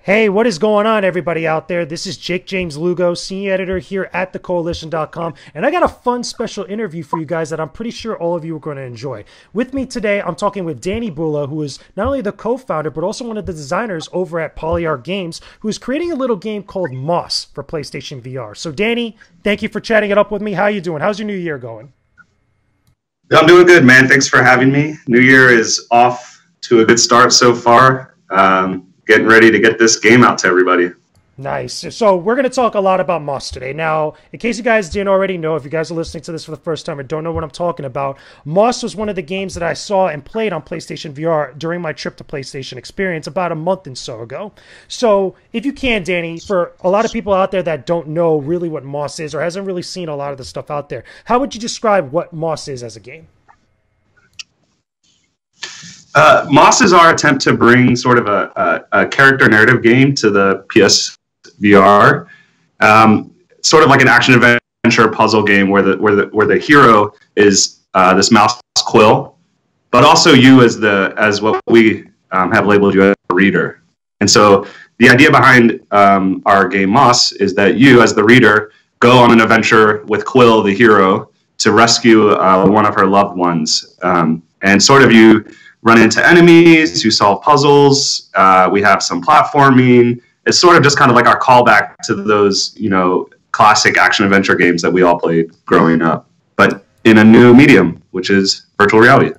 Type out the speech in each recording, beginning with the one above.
Hey, what is going on, everybody out there? This is Jakejames Lugo, senior editor here at thecoalition.com, and I got a fun special interview for you guys that I'm pretty sure all of you are going to enjoy. With me today, I'm talking with Danny Bulla, who is not only the co-founder, but also one of the designers over at Polyarc Games, who is creating a little game called Moss for PlayStation VR. So, Danny, thank you for chatting it up with me. How are you doing? How's your new year going? I'm doing good, man. Thanks for having me. New year is off to a good start so far. Getting ready to get this game out to everybody. Nice. So we're going to talk a lot about Moss today. Now, in case you guys didn't already know, if you guys are listening to this for the first time and don't know what I'm talking about, Moss was one of the games that I saw and played on PlayStation VR during my trip to PlayStation Experience about a month and so ago. So if you can, Danny, for a lot of people out there that don't know really what Moss is or hasn't really seen a lot of the stuff out there, how would you describe what Moss is as a game? Moss is our attempt to bring sort of a character narrative game to the PSVR, sort of like an action adventure puzzle game where the hero is this mouse Quill, but also you as what we have labeled you as a reader. And so the idea behind our game Moss is that you as the reader go on an adventure with Quill, the hero, to rescue one of her loved ones, and sort of you run into enemies, you solve puzzles, we have some platforming. It's sort of just kind of like our callback to those, classic action-adventure games that we all played growing up, but in a new medium, which is virtual reality.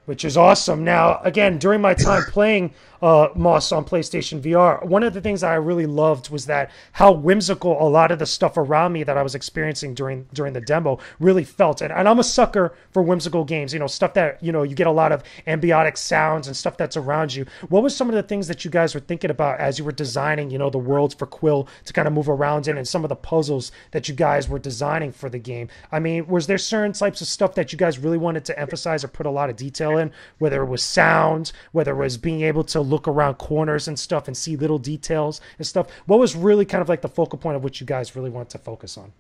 Which is awesome. Now, again, during my time playing Moss on PlayStation VR, one of the things that I really loved was that how whimsical a lot of the stuff around me that I was experiencing during the demo really felt. And I'm a sucker for whimsical games, stuff that, you get a lot of ambient sounds and stuff that's around you. What was some of the things that you guys were thinking about as you were designing, the worlds for Quill to kind of move around in and some of the puzzles that you guys were designing for the game? I mean, was there certain types of stuff that you guys really wanted to emphasize or put a lot of detail in, whether it was sound, whether it was being able to look around corners and stuff and see little details and stuff? What was really kind of like the focal point of what you guys really wanted to focus on?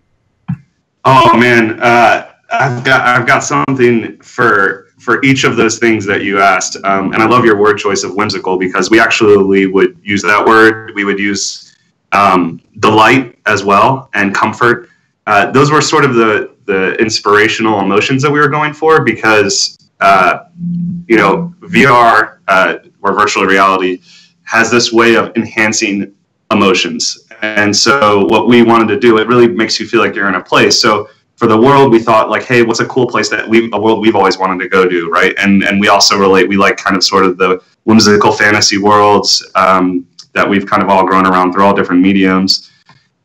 Oh man, I've got something for each of those things that you asked, and I love your word choice of whimsical, because we actually would use that word. We would use delight as well, and comfort. Those were sort of the inspirational emotions that we were going for, because VR or virtual reality has this way of enhancing emotions. And so what we wanted to do, it really makes you feel like you're in a place. So for the world, we thought like, hey, what's a cool place a world we've always wanted to go to, right? And we also relate, we like kind of sort of the whimsical fantasy worlds that we've kind of all grown around through all different mediums.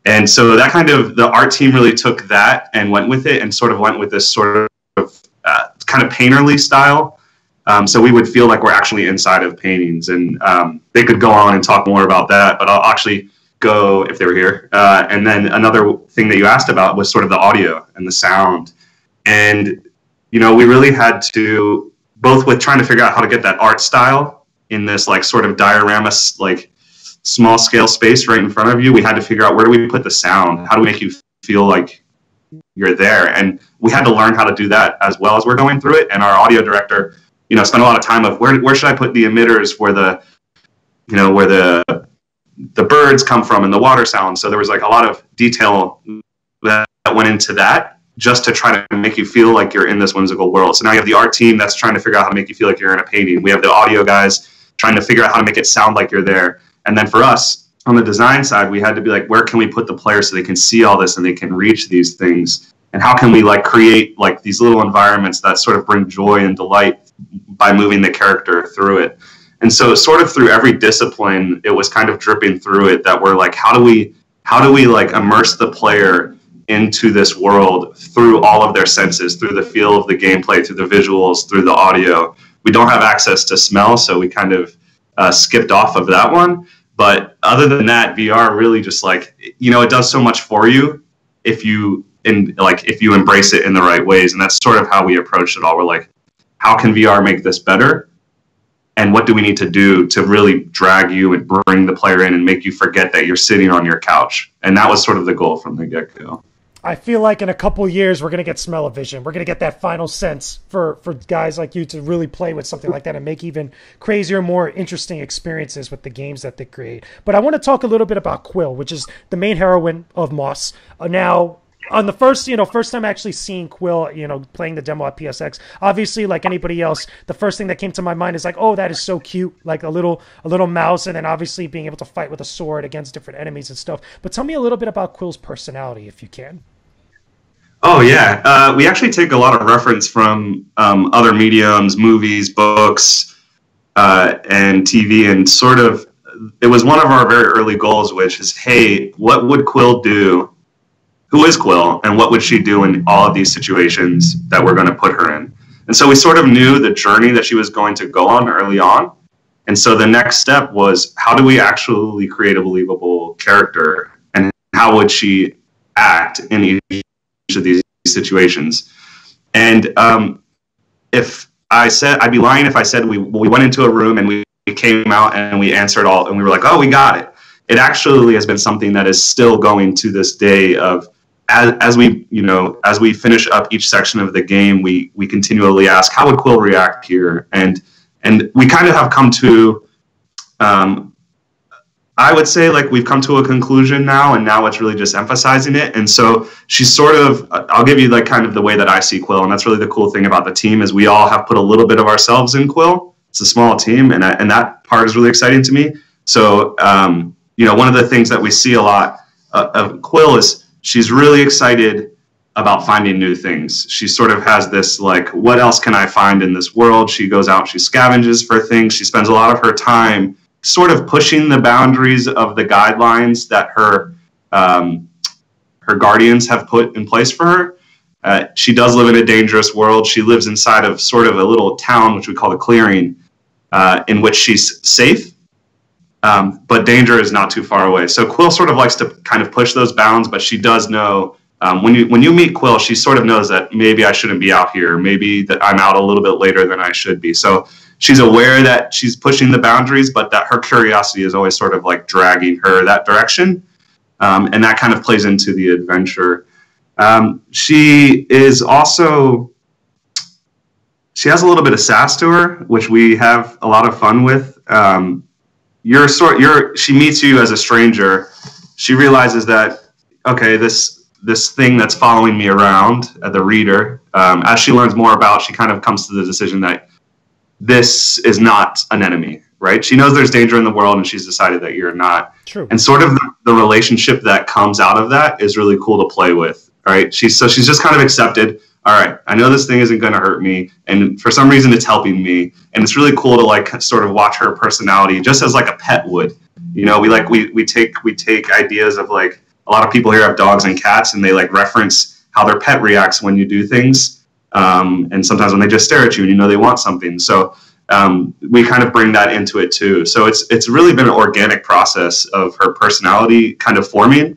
And so that the art team really took that and went with it, and sort of went with this sort of kind of painterly style. So we would feel like we're actually inside of paintings, and they could go on and talk more about that, but I'll actually go if they were here. And then another thing that you asked about was sort of the audio and the sound. And, we really had to, both with trying to figure out how to get that art style in this like sort of diorama, like small scale space right in front of you, we had to figure out where do we put the sound? How do we make you feel like you're there? And we had to learn how to do that as well as we're going through it. And our audio director, spent a lot of time of where should I put the emitters where the birds come from and the water sounds. So there was like a lot of detail that went into that just to try to make you feel like you're in this whimsical world. So now you have the art team that's trying to figure out how to make you feel like you're in a painting. We have the audio guys trying to figure out how to make it sound like you're there. And then for us on the design side, we had to be like, where can we put the player so they can see all this and they can reach these things? And how can we like create like these little environments that sort of bring joy and delight by moving the character through it? And so sort of through every discipline, it was kind of dripping through it that we're like, how do we like immerse the player into this world through all of their senses, through the feel of the gameplay, through the visuals, through the audio. We don't have access to smell, so we kind of skipped off of that one. But other than that, VR really just like, it does so much for you if you embrace it in the right ways. And that's sort of how we approached it all. We're like, how can VR make this better? And what do we need to do to really drag you and bring the player in and make you forget that you're sitting on your couch? And that was sort of the goal from the get-go. I feel like in a couple years we're gonna get smell-o-vision. We're gonna get that final sense for guys like you to really play with something like that and make even crazier, more interesting experiences with the games that they create. But I want to talk a little bit about Quill, which is the main heroine of Moss. Now, on the first time actually seeing Quill, playing the demo at PSX, obviously, like anybody else, the first thing that came to my mind is like, oh, that is so cute, like a little mouse, and then obviously being able to fight with a sword against different enemies and stuff. But tell me a little bit about Quill's personality, if you can. Oh yeah, we actually take a lot of reference from other mediums, movies, books, and TV, and sort of it was one of our very early goals, which is, hey, what would Quill do? Who is Quill, and what would she do in all of these situations that we're going to put her in? And so we sort of knew the journey that she was going to go on early on. And so the next step was, how do we actually create a believable character, and how would she act in each of these situations? And if I said, I'd be lying if I said we went into a room and we came out and we answered all, and we were like, oh, we got it. It actually has been something that is still going to this day of, as we finish up each section of the game, we continually ask, how would Quill react here? And we kind of have come to, I would say, like, we've come to a conclusion now, and now it's really just emphasizing it. And so she's sort of, I'll give you like kind of the way that I see Quill, and that's really the cool thing about the team, is we all have put a little bit of ourselves in Quill. It's a small team, and that part is really exciting to me. So, one of the things that we see a lot of Quill is she's really excited about finding new things. She sort of has this, like, what else can I find in this world? She goes out, she scavenges for things. She spends a lot of her time sort of pushing the boundaries of the guidelines that her guardians have put in place for her. She does live in a dangerous world. She lives inside of sort of a little town, which we call the clearing, in which she's safe, but danger is not too far away. So Quill sort of likes to kind of push those bounds, but she does know, when you meet Quill, she sort of knows that maybe I shouldn't be out here, maybe that I'm out a little bit later than I should be. So she's aware that she's pushing the boundaries, but that her curiosity is always sort of like dragging her that direction. And that kind of plays into the adventure. She is also, she has a little bit of sass to her, which we have a lot of fun with. She meets you as a stranger. She realizes that, okay, this thing that's following me around, the reader, as she learns more about, she kind of comes to the decision that this is not an enemy, right? She knows there's danger in the world, and she's decided that you're not. True. And sort of the relationship that comes out of that is really cool to play with, right? She's just kind of accepted, all right, I know this thing isn't going to hurt me, and for some reason it's helping me, and it's really cool to like sort of watch her personality just as like a pet would. We take ideas of, like, a lot of people here have dogs and cats, and they like reference how their pet reacts when you do things. And sometimes when they just stare at you and they want something. So we kind of bring that into it too. So it's really been an organic process of her personality kind of forming.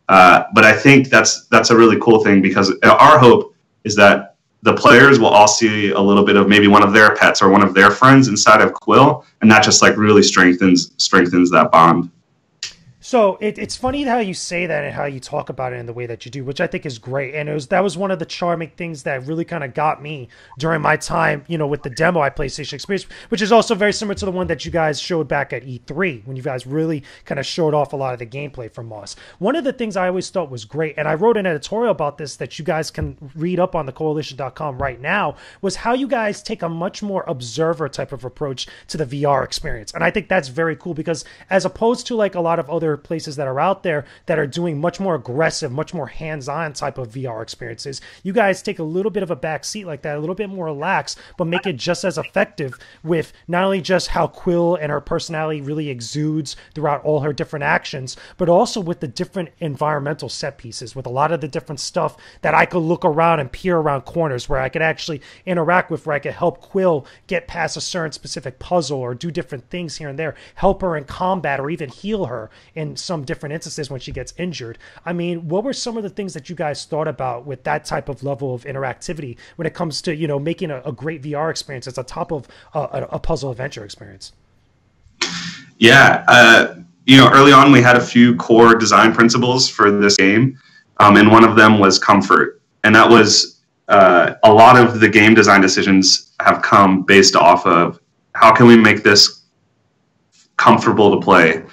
But I think that's a really cool thing, because our hope is that the players will all see a little bit of maybe one of their pets or one of their friends inside of Quill, and that just like really strengthens that bond. So it's funny how you say that and how you talk about it in the way that you do, which I think is great. And that was one of the charming things that really kind of got me during my time, with the demo at PlayStation Experience, which is also very similar to the one that you guys showed back at E3, when you guys really kind of showed off a lot of the gameplay from Moss. One of the things I always thought was great, and I wrote an editorial about this that you guys can read up on the Koalition.com right now, was how you guys take a much more observer type of approach to the VR experience. And I think that's very cool, because as opposed to like a lot of other places that are out there that are doing much more aggressive, much more hands-on type of VR experiences, you guys take a little bit of a back seat like that, a little bit more relaxed, but make it just as effective with not only just how Quill and her personality really exudes throughout all her different actions, but also with the different environmental set pieces, with a lot of the different stuff that I could look around and peer around corners, where I could actually interact with, where I could help Quill get past a certain specific puzzle or do different things here and there, help her in combat, or even heal her in some different instances when she gets injured. I mean, what were some of the things that you guys thought about with that type of level of interactivity when it comes to, making a great VR experience that's on top of a puzzle adventure experience? Yeah. Early on we had a few core design principles for this game. and one of them was comfort. And that was a lot of the game design decisions have come based off of how can we make this comfortable to play.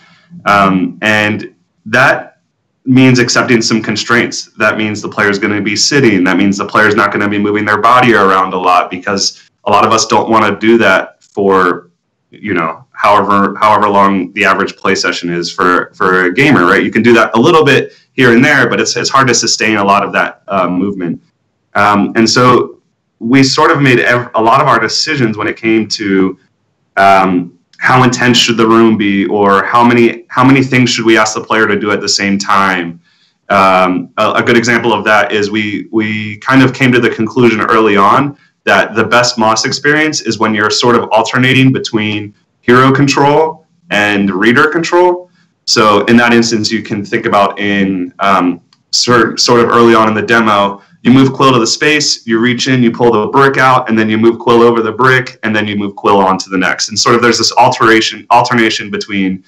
And that means accepting some constraints. That means the player's going to be sitting. That means the player's not going to be moving their body around a lot, because a lot of us don't want to do that for, you know, however long the average play session is for a gamer, right? You can do that a little bit here and there, but it's hard to sustain a lot of that movement. And so we sort of made a lot of our decisions when it came to how intense should the room be, or how many things should we ask the player to do at the same time. A good example of that is we kind of came to the conclusion early on that the best Moss experience is when you're sort of alternating between hero control and reader control. So in that instance, you can think about in sort of early on in the demo, you move Quill to the space, you reach in, you pull the brick out, and then you move Quill over the brick, and then you move Quill on to the next. And sort of there's this alternation between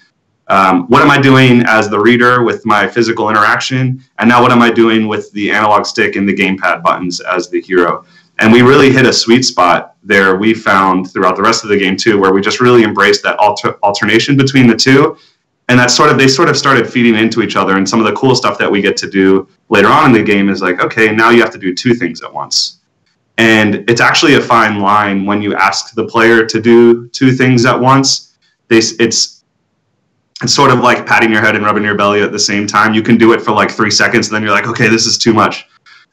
what am I doing as the reader with my physical interaction, and now what am I doing with the analog stick and the gamepad buttons as the hero. And we really hit a sweet spot there, we found, throughout the rest of the game too, where we just really embraced that alternation between the two. And that they sort of started feeding into each other. And some of the cool stuff that we get to do later on in the game is like, okay, now you have to do two things at once. And it's actually a fine line when you ask the player to do two things at once. It's sort of like patting your head and rubbing your belly at the same time. You can do it for like 3 seconds, and then you're like, okay, this is too much.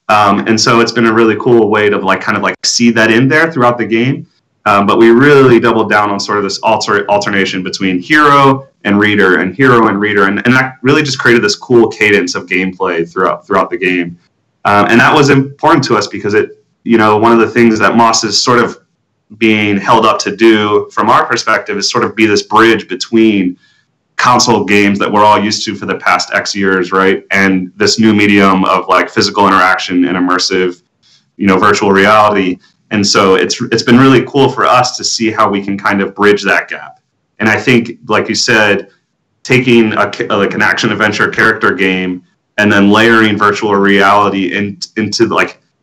And so it's been a really cool way to kind of see that in there throughout the game. But we really doubled down on sort of this alternation between hero and reader, and hero and reader, and that really just created this cool cadence of gameplay throughout the game. And that was important to us because it, you know, one of the things that Moss is sort of being held up to do from our perspective is sort of be this bridge between console games that we're all used to for the past X years, right? And this new medium of physical interaction and immersive, you know, virtual reality. And so it's been really cool for us to see how we can kind of bridge that gap. And I think, like you said, taking an action adventure character game and then layering virtual reality into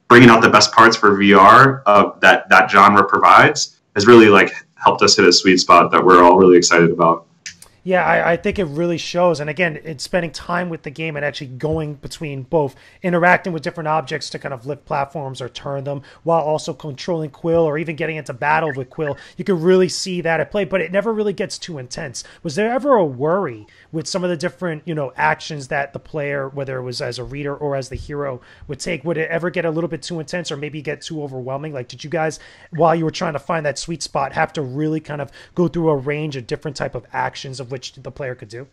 bringing out the best parts for VR that genre provides has really helped us hit a sweet spot that we're all really excited about. Yeah, I think it really shows. And again, it's spending time with the game and actually going between both interacting with different objects to kind of lift platforms or turn them, while also controlling Quill or even getting into battle with Quill. You can really see that at play, but it never really gets too intense. Was there ever a worry with some of the different, you know, actions that the player, whether it was as a reader or as the hero, would take? Would it ever get a little bit too intense or maybe get too overwhelming? Did you guys, while you were trying to find that sweet spot, have to really kind of go through a range of different type of actions of which the player could do?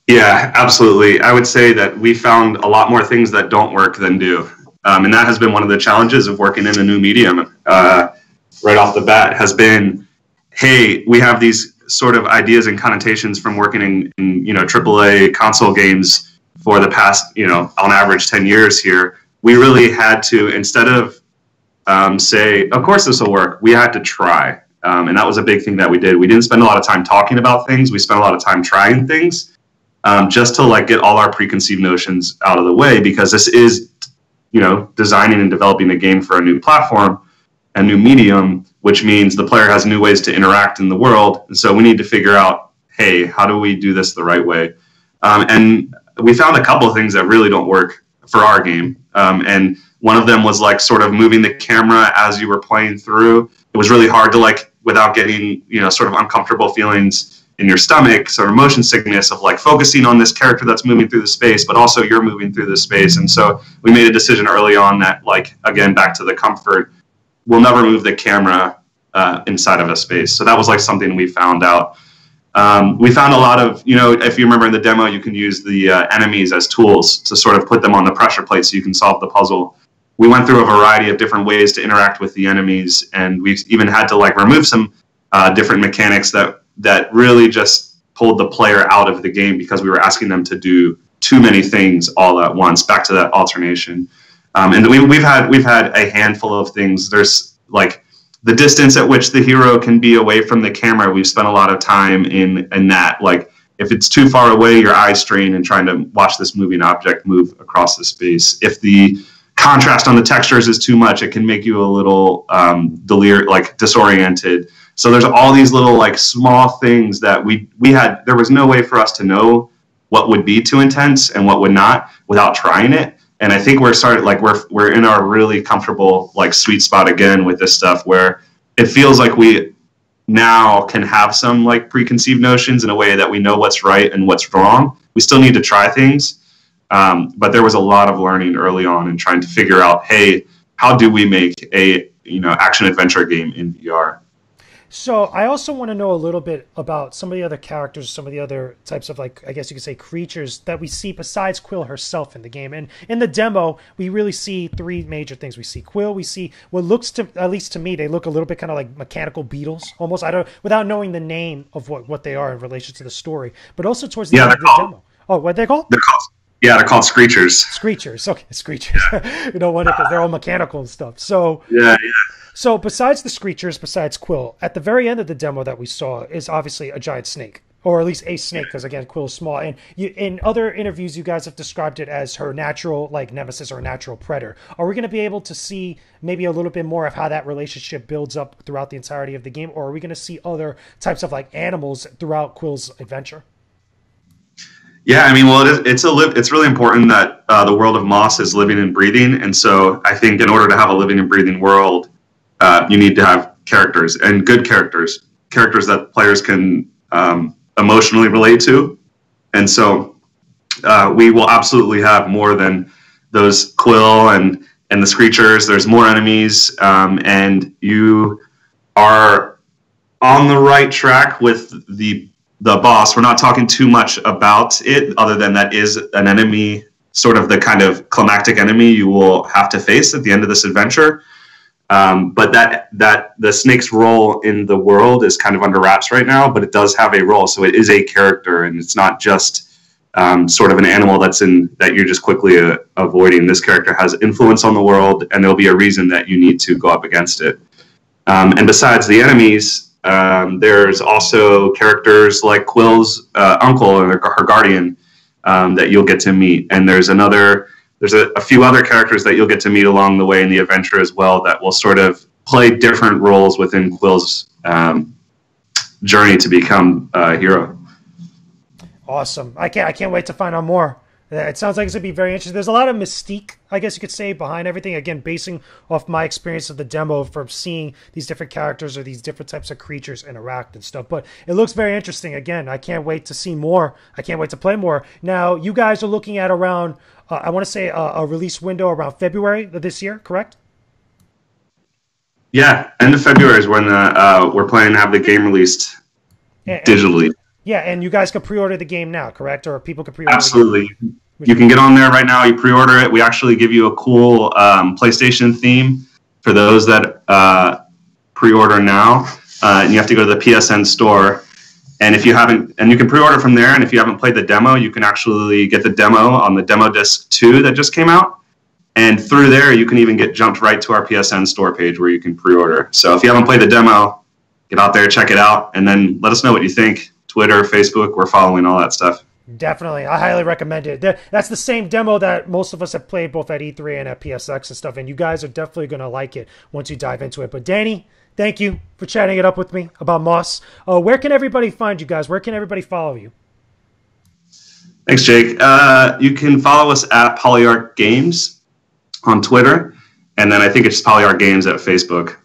Yeah, absolutely. I would say that we found a lot more things that don't work than do. And that has been one of the challenges of working in a new medium right off the bat, has been, hey, we have these sort of ideas and connotations from working in you know, AAA console games for the past, you know, on average 10 years here. We really had to, instead of say, of course this will work, we had to try. And that was a big thing that we did. We didn't spend a lot of time talking about things. We spent a lot of time trying things just to get all our preconceived notions out of the way, because this is, you know, designing and developing a game for a new platform, a new medium, which means the player has new ways to interact in the world. And so we need to figure out, hey, how do we do this the right way? And we found a couple of things that really don't work for our game. And one of them was sort of moving the camera as you were playing through. It was really hard to without getting, you know, sort of uncomfortable feelings in your stomach, sort of motion sickness of focusing on this character that's moving through the space, but also you're moving through the space. And so we made a decision early on that, again, back to the comfort, we'll never move the camera inside of a space. So that was something we found out. We found a lot of, you know, if you remember in the demo, you can use the enemies as tools to sort of put them on the pressure plate so you can solve the puzzle. We went through a variety of different ways to interact with the enemies, and we've even had to remove some different mechanics that really just pulled the player out of the game because we were asking them to do too many things all at once. Back to that alternation, and we've had a handful of things. There's the distance at which the hero can be away from the camera. We've spent a lot of time in that. if it's too far away, your eyes strain in trying to watch this moving object move across the space. If the contrast on the textures is too much, it can make you a little disoriented. So there's all these little like small things that there was no way for us to know what would be too intense and what would not without trying it. And I think we're in our really comfortable like sweet spot again with this stuff, where it feels like we now can have some like preconceived notions in a way that we know what's right and what's wrong. We still need to try things. But there was a lot of learning early on and trying to figure out, hey, how do we make a action adventure game in VR? So I also want to know a little bit about some of the other characters, some of the other types of, like, I guess you could say creatures that we see besides Quill herself in the game. And in the demo, we really see three major things. We see Quill, we see what looks to, at least to me, they look a little bit kind of like mechanical beetles, almost. Without knowing the name of what they are in relation to the story, but also towards the end of the demo. Oh, what are they called? They're called Screechers. Screechers, okay, Screechers. No wonder, because they're all mechanical and stuff. So yeah. So besides the Screechers, besides Quill, at the very end of the demo that we saw is obviously a giant snake, or at least a snake, because again, Quill is small. And in other interviews, you guys have described it as her natural like nemesis or natural predator. Are we going to be able to see maybe a little bit more of how that relationship builds up throughout the entirety of the game, or are we going to see other types of like animals throughout Quill's adventure? Yeah, I mean, well, it's really important that the world of Moss is living and breathing, and so I think in order to have a living and breathing world, you need to have characters, and good characters that players can emotionally relate to, and so we will absolutely have more than those Quill and the Screechers. There's more enemies, and you are on the right track with the boss. We're not talking too much about it, other than that is an enemy, sort of the kind of climactic enemy you will have to face at the end of this adventure. But that the snake's role in the world is kind of under wraps right now, but it does have a role. So it is a character, and it's not just sort of an animal that you're just quickly avoiding. This character has influence on the world, and there'll be a reason that you need to go up against it. And besides the enemies, there's also characters like Quill's uncle or her guardian that you'll get to meet, and there's a few other characters that you'll get to meet along the way in the adventure as well that will sort of play different roles within Quill's journey to become a hero. Awesome! I can't wait to find out more. It sounds like it's going to be very interesting. There's a lot of mystique, I guess you could say, behind everything. Again, basing off my experience of the demo from seeing these different characters or these different types of creatures interact and stuff. But it looks very interesting. Again, I can't wait to see more. I can't wait to play more. Now, you guys are looking at around, I want to say a release window around February of this year, correct? Yeah, end of February is when we're planning to have the game released digitally. Yeah, and you guys can pre-order the game now, correct? Or people can pre-order Absolutely. You can get on there right now. You pre-order it. We actually give you a cool PlayStation theme for those that pre-order now. And you have to go to the PSN store. And if you haven't, and you can pre-order from there. And if you haven't played the demo, you can actually get the demo on the Demo Disc 2 that just came out. And through there, you can even get jumped right to our PSN store page where you can pre-order. So if you haven't played the demo, get out there, check it out, and then let us know what you think. Twitter, Facebook, we're following all that stuff. Definitely. I highly recommend it. That's the same demo that most of us have played both at E3 and at PSX and stuff, and you guys are definitely going to like it once you dive into it. But Danny, thank you for chatting it up with me about Moss. Where can everybody find you guys? Where can everybody follow you? Thanks, Jake. You can follow us at Polyarc Games on Twitter, and then I think it's Polyarc Games at Facebook.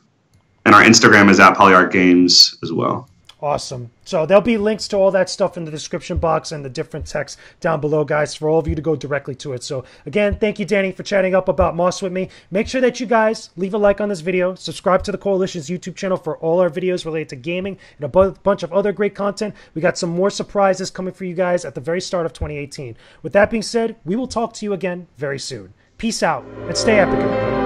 And our Instagram is at Polyarc Games as well. Awesome. So there'll be links to all that stuff in the description box and the different text down below, guys, for all of you to go directly to it. So again, thank you, Danny, for chatting up about Moss with me. Make sure that you guys leave a like on this video, subscribe to the Koalition's YouTube channel for all our videos related to gaming and a bunch of other great content. We got some more surprises coming for you guys at the very start of 2018. With that being said, we will talk to you again very soon. Peace out and stay epic, everybody.